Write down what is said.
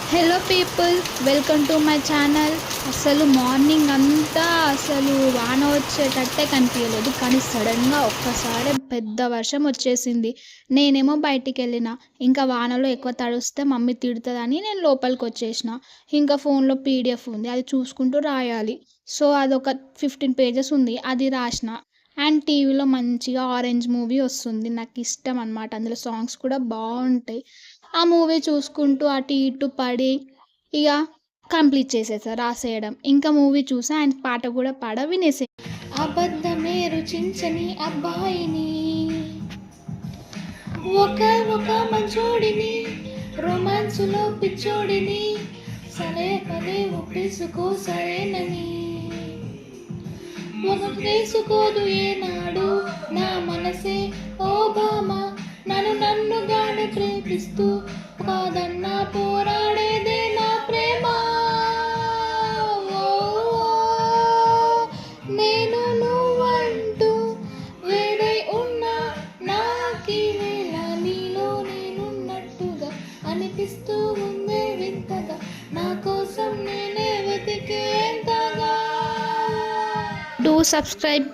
Hello people, welcome to my channel. అసలు morning అంతా అసలు వాన వచ్చేటట్టే కనిపించలేదు, కానీ సడన్గా ఒక్కసారి పెద్ద వర్షం వచ్చేసింది. నేనేమో బయటికి వెళ్ళిన, ఇంకా వానలో ఎక్కువ తడుస్తే మమ్మీ తిడుతుందని నేను లోపలికి వచ్చేసిన. ఇంకా ఫోన్లో పీడిఎఫ్ ఉంది, అది చూసుకుంటూ రాయాలి. సో అదొక 15 పేజెస్ ఉంది, అది రాసిన. అండ్ టీవీలో మంచిగా ఆరెంజ్ మూవీ వస్తుంది, నాకు ఇష్టం అనమాట. అందులో సాంగ్స్ కూడా బాగుంటాయి. ఆ మూవీ చూసుకుంటూ అటు ఇటు పడి ఇక కంప్లీట్ చేసేసా రాసేయడం. ఇంకా మూవీ చూసా అండ్ పాట కూడా పాడ వినేసే. అబద్ధమే రుచించని అబ్బాయిని, ఒక ఒక మంచోడిని, రొమాన్సులో పిచ్చోడిని, సరే పదే ఒప్పేసుకో సరేనని. ఒక వేసుకోదు ఏనాడు నా మనసే ఓ భామ, నన్నుగానే ప్రేమిస్తూ కాదన్నా పోరాడేదే నా ప్రేమ. ఓ, నేను నువ్వంటూ వేరై ఉన్నా నాకీ వేళ నీలో నేనున్నట్టుగా అనిపిస్తూ ఉందే వింతగా, నా కోసం నేనే వెతికేంతగా. Do subscribe.